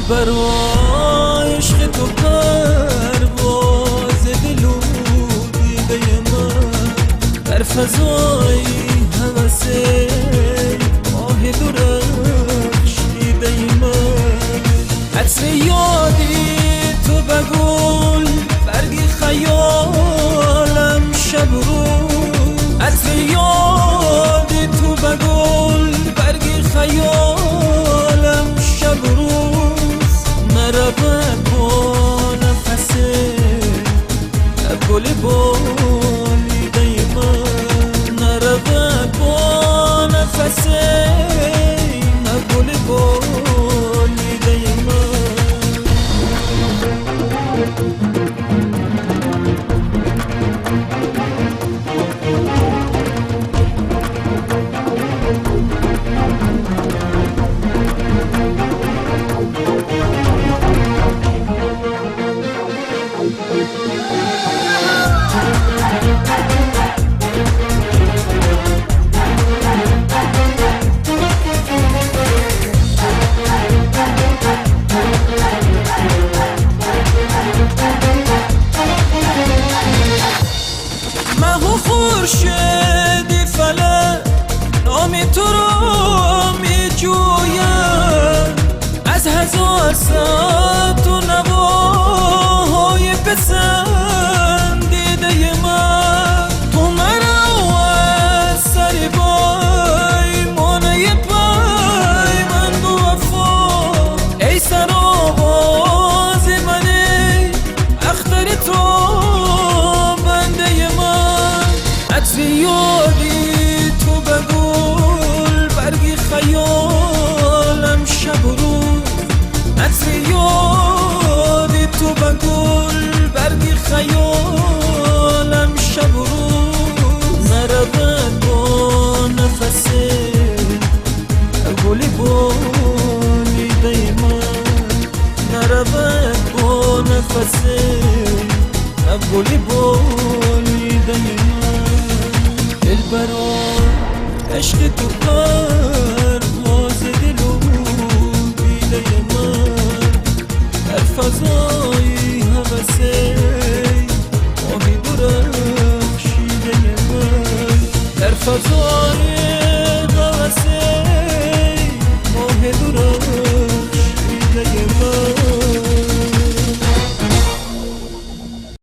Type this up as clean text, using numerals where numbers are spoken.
برای عشق تو پرواز دلو دیده من در فضای هوسه ماه درخشیده من عطر یادی تو بگل برگی خیالم شب رو عطر یادی تو بگل برگی خیالم شب رو مربت با نفسه گل بالیده من نربت با نفسه گل بالیده من خورشیدی فلک نام تو رو می جویم از هزار ساعت و نواهای پسندیده من تو مرا از سر بای مانه پای من دو وفا ای سرآواز من ای اختر تو عطر یادی تو بگل برگی خیالم شب و روز عطر یادی تو بگل برگی خیالم شب و روز نربت با نفسه گلی بالیده من نربت با نفسه گلی بالیده من برای عشق تو پرواز دلو دیده من در فضای هوسه ماهی درخشیده من در فضای